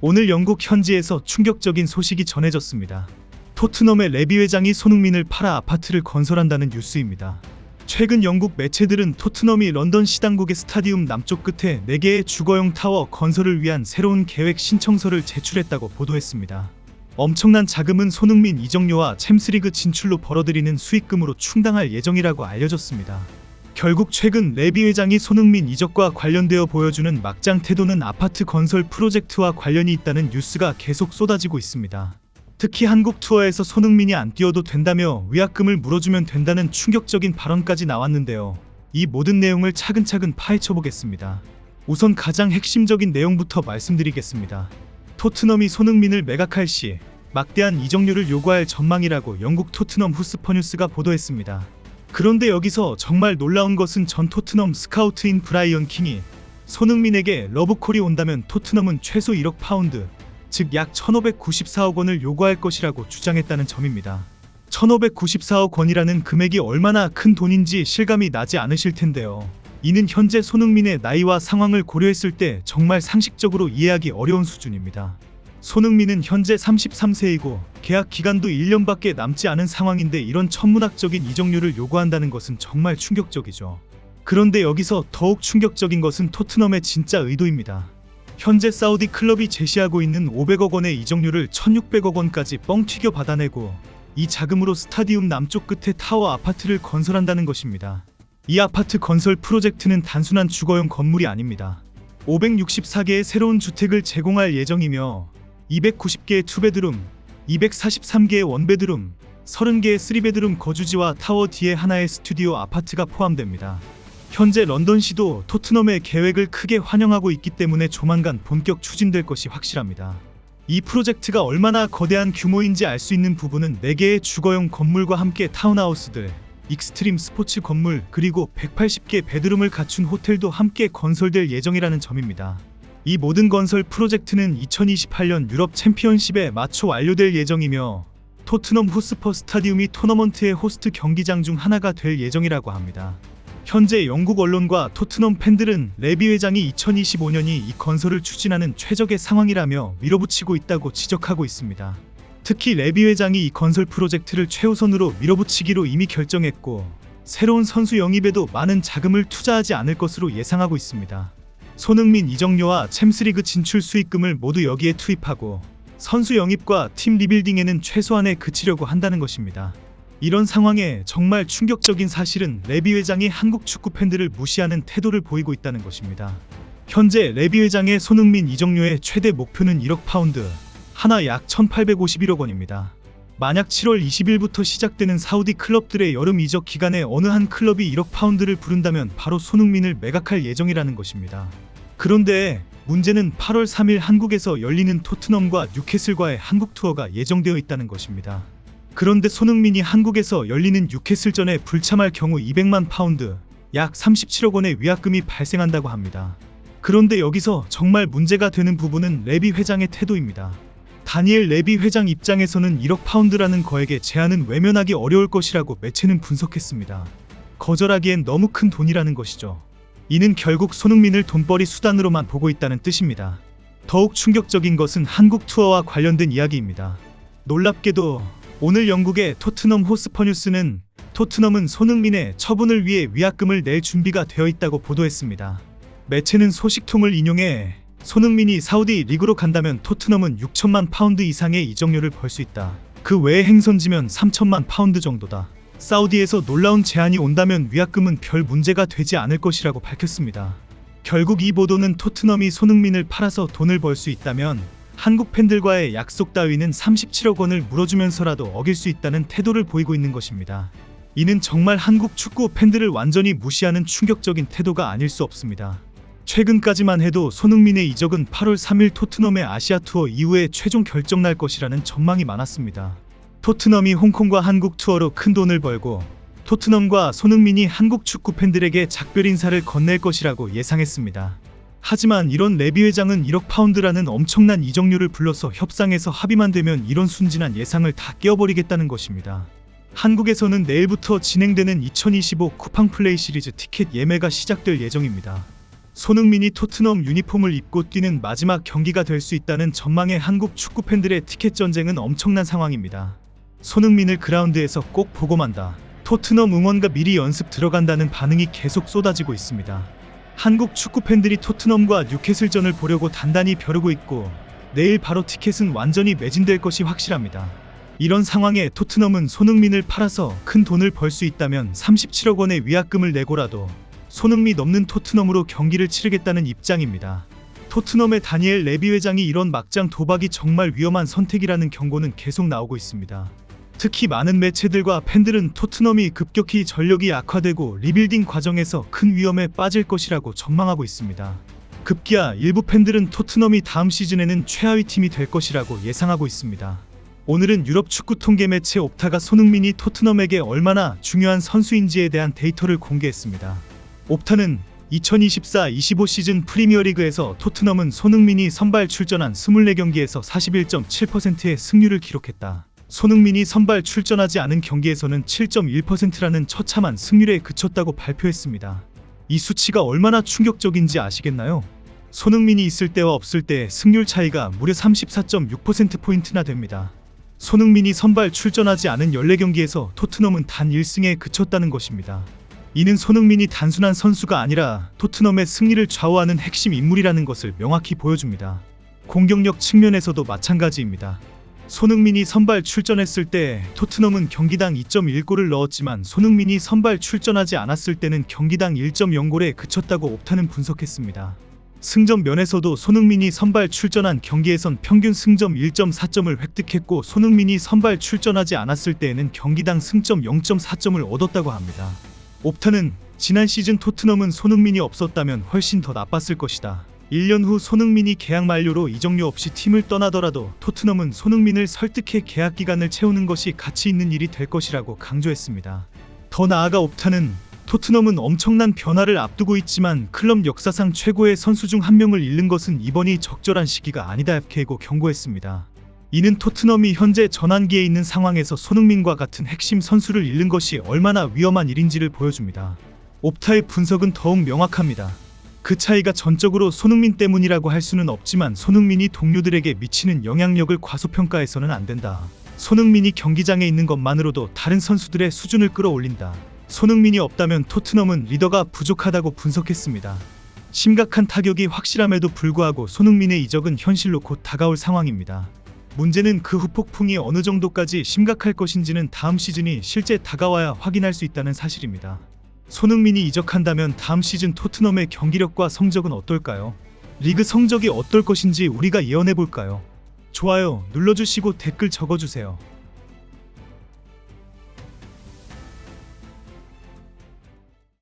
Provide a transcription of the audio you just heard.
오늘 영국 현지에서 충격적인 소식이 전해졌습니다. 토트넘의 레비 회장이 손흥민을 팔아 아파트를 건설한다는 뉴스입니다. 최근 영국 매체들은 토트넘이 런던 시당국의 스타디움 남쪽 끝에 4개의 주거용 타워 건설을 위한 새로운 계획 신청서를 제출했다고 보도했습니다. 엄청난 자금은 손흥민 이적료와 챔스리그 진출로 벌어들이는 수익금으로 충당할 예정이라고 알려졌습니다. 결국 최근 레비 회장이 손흥민 이적과 관련되어 보여주는 막장 태도는 아파트 건설 프로젝트와 관련이 있다는 뉴스가 계속 쏟아지고 있습니다. 특히 한국 투어에서 손흥민이 안 뛰어도 된다며 위약금을 물어주면 된다는 충격적인 발언까지 나왔는데요. 이 모든 내용을 차근차근 파헤쳐 보겠습니다. 우선 가장 핵심적인 내용부터 말씀드리겠습니다. 토트넘이 손흥민을 매각할 시 막대한 이적료를 요구할 전망이라고 영국 토트넘 후스퍼 뉴스가 보도했습니다. 그런데 여기서 정말 놀라운 것은 전 토트넘 스카우트인 브라이언 킹이 손흥민에게 러브콜이 온다면 토트넘은 최소 1억 파운드, 즉 약 1594억 원을 요구할 것이라고 주장했다는 점입니다. 1594억 원이라는 금액이 얼마나 큰 돈인지 실감이 나지 않으실 텐데요. 이는 현재 손흥민의 나이와 상황을 고려했을 때 정말 상식적으로 이해하기 어려운 수준입니다. 손흥민은 현재 33세이고 계약 기간도 1년밖에 남지 않은 상황인데 이런 천문학적인 이적료를 요구한다는 것은 정말 충격적이죠. 그런데 여기서 더욱 충격적인 것은 토트넘의 진짜 의도입니다. 현재 사우디 클럽이 제시하고 있는 500억 원의 이적료를 1600억 원까지 뻥 튀겨 받아내고 이 자금으로 스타디움 남쪽 끝에 타워 아파트를 건설한다는 것입니다. 이 아파트 건설 프로젝트는 단순한 주거용 건물이 아닙니다. 564개의 새로운 주택을 제공할 예정이며 290개의 투베드룸, 243개의 원베드룸, 30개의 3베드룸 거주지와 타워 뒤에 하나의 스튜디오 아파트가 포함됩니다. 현재 런던시도 토트넘의 계획을 크게 환영하고 있기 때문에 조만간 본격 추진될 것이 확실합니다. 이 프로젝트가 얼마나 거대한 규모인지 알 수 있는 부분은 4개의 주거용 건물과 함께 타운하우스들, 익스트림 스포츠 건물, 그리고 180개 베드룸을 갖춘 호텔도 함께 건설될 예정이라는 점입니다. 이 모든 건설 프로젝트는 2028년 유럽 챔피언십에 맞춰 완료될 예정이며 토트넘 호스퍼 스타디움이 토너먼트의 호스트 경기장 중 하나가 될 예정이라고 합니다. 현재 영국 언론과 토트넘 팬들은 레비 회장이 2025년이 이 건설을 추진하는 최적의 상황이라며 밀어붙이고 있다고 지적하고 있습니다. 특히 레비 회장이 이 건설 프로젝트를 최우선으로 밀어붙이기로 이미 결정했고 새로운 선수 영입에도 많은 자금을 투자하지 않을 것으로 예상하고 있습니다. 손흥민 이적료와 챔스리그 진출 수익금을 모두 여기에 투입하고 선수 영입과 팀 리빌딩에는 최소한에 그치려고 한다는 것입니다. 이런 상황에 정말 충격적인 사실은 레비 회장이 한국 축구 팬들을 무시하는 태도를 보이고 있다는 것입니다. 현재 레비 회장의 손흥민 이적료의 최대 목표는 1억 파운드, 하나 약 1851억 원입니다. 만약 7월 20일부터 시작되는 사우디 클럽들의 여름 이적 기간에 어느 한 클럽이 1억 파운드를 부른다면 바로 손흥민을 매각할 예정이라는 것입니다. 그런데 문제는 8월 3일 한국에서 열리는 토트넘과 뉴캐슬과의 한국 투어가 예정되어 있다는 것입니다. 그런데 손흥민이 한국에서 열리는 뉴캐슬전에 불참할 경우 200만 파운드, 약 37억 원의 위약금이 발생한다고 합니다. 그런데 여기서 정말 문제가 되는 부분은 레비 회장의 태도입니다. 다니엘 레비 회장 입장에서는 1억 파운드라는 거액의 제한은 외면하기 어려울 것이라고 매체는 분석했습니다. 거절하기엔 너무 큰 돈이라는 것이죠. 이는 결국 손흥민을 돈벌이 수단으로만 보고 있다는 뜻입니다. 더욱 충격적인 것은 한국 투어와 관련된 이야기입니다. 놀랍게도 오늘 영국의 토트넘 호스퍼 뉴스는 토트넘은 손흥민의 처분을 위해 위약금을 낼 준비가 되어 있다고 보도했습니다. 매체는 소식통을 인용해 손흥민이 사우디 리그로 간다면 토트넘은 6천만 파운드 이상의 이적료를 벌 수 있다. 그 외에 행선지면 3천만 파운드 정도다. 사우디에서 놀라운 제안이 온다면 위약금은 별 문제가 되지 않을 것이라고 밝혔습니다. 결국 이 보도는 토트넘이 손흥민을 팔아서 돈을 벌 수 있다면 한국 팬들과의 약속 따위는 37억 원을 물어주면서라도 어길 수 있다는 태도를 보이고 있는 것입니다. 이는 정말 한국 축구 팬들을 완전히 무시하는 충격적인 태도가 아닐 수 없습니다. 최근까지만 해도 손흥민의 이적은 8월 3일 토트넘의 아시아 투어 이후에 최종 결정 날 것이라는 전망이 많았습니다. 토트넘이 홍콩과 한국 투어로 큰 돈을 벌고 토트넘과 손흥민이 한국 축구 팬들에게 작별 인사를 건넬 것이라고 예상했습니다. 하지만 이런 레비 회장은 1억 파운드라는 엄청난 이적료를 불러서 협상에서 합의만 되면 이런 순진한 예상을 다 깨어버리겠다는 것입니다. 한국에서는 내일부터 진행되는 2025 쿠팡 플레이 시리즈 티켓 예매가 시작될 예정입니다. 손흥민이 토트넘 유니폼을 입고 뛰는 마지막 경기가 될 수 있다는 전망에 한국 축구 팬들의 티켓 전쟁은 엄청난 상황입니다. 손흥민을 그라운드에서 꼭 보고 만다. 토트넘 응원가 미리 연습 들어간다는 반응이 계속 쏟아지고 있습니다. 한국 축구 팬들이 토트넘과 뉴캐슬전을 보려고 단단히 벼르고 있고 내일 바로 티켓은 완전히 매진될 것이 확실합니다. 이런 상황에 토트넘은 손흥민을 팔아서 큰 돈을 벌 수 있다면 37억 원의 위약금을 내고라도 손흥민 없는 토트넘으로 경기를 치르겠다는 입장입니다. 토트넘의 다니엘 레비 회장이 이런 막장 도박이 정말 위험한 선택이라는 경고는 계속 나오고 있습니다. 특히 많은 매체들과 팬들은 토트넘이 급격히 전력이 약화되고 리빌딩 과정에서 큰 위험에 빠질 것이라고 전망하고 있습니다. 급기야 일부 팬들은 토트넘이 다음 시즌에는 최하위 팀이 될 것이라고 예상하고 있습니다. 오늘은 유럽 축구 통계 매체 옵타가 손흥민이 토트넘에게 얼마나 중요한 선수인지에 대한 데이터를 공개했습니다. 옵타는 2024-25 시즌 프리미어리그에서 토트넘은 손흥민이 선발 출전한 24경기에서 41.7%의 승률을 기록했다. 손흥민이 선발 출전하지 않은 경기에서는 7.1%라는 처참한 승률에 그쳤다고 발표했습니다. 이 수치가 얼마나 충격적인지 아시겠나요? 손흥민이 있을 때와 없을 때의 승률 차이가 무려 34.6%포인트나 됩니다. 손흥민이 선발 출전하지 않은 14경기에서 토트넘은 단 1승에 그쳤다는 것입니다. 이는 손흥민이 단순한 선수가 아니라 토트넘의 승리를 좌우하는 핵심 인물이라는 것을 명확히 보여줍니다. 공격력 측면에서도 마찬가지입니다. 손흥민이 선발 출전했을 때 토트넘은 경기당 2.1골을 넣었지만 손흥민이 선발 출전하지 않았을 때는 경기당 1.0골에 그쳤다고 옵타는 분석했습니다. 승점 면에서도 손흥민이 선발 출전한 경기에선 평균 승점 1.4점을 획득했고 손흥민이 선발 출전하지 않았을 때에는 경기당 승점 0.4점을 얻었다고 합니다. 옵타는 지난 시즌 토트넘은 손흥민이 없었다면 훨씬 더 나빴을 것이다. 1년 후 손흥민이 계약 만료로 이적료 없이 팀을 떠나더라도 토트넘은 손흥민을 설득해 계약 기간을 채우는 것이 가치 있는 일이 될 것이라고 강조했습니다. 더 나아가 옵타는 토트넘은 엄청난 변화를 앞두고 있지만 클럽 역사상 최고의 선수 중 한 명을 잃는 것은 이번이 적절한 시기가 아니다 FK고 경고했습니다. 이는 토트넘이 현재 전환기에 있는 상황에서 손흥민과 같은 핵심 선수를 잃는 것이 얼마나 위험한 일인지를 보여줍니다. 옵타의 분석은 더욱 명확합니다. 그 차이가 전적으로 손흥민 때문이라고 할 수는 없지만 손흥민이 동료들에게 미치는 영향력을 과소평가해서는 안 된다. 손흥민이 경기장에 있는 것만으로도 다른 선수들의 수준을 끌어올린다. 손흥민이 없다면 토트넘은 리더가 부족하다고 분석했습니다. 심각한 타격이 확실함에도 불구하고 손흥민의 이적은 현실로 곧 다가올 상황입니다. 문제는 그 후폭풍이 어느 정도까지 심각할 것인지는 다음 시즌이 실제 다가와야 확인할 수 있다는 사실입니다. 손흥민이 이적한다면 다음 시즌 토트넘의 경기력과 성적은 어떨까요? 리그 성적이 어떨 것인지 우리가 예언해볼까요? 좋아요 눌러주시고 댓글 적어주세요.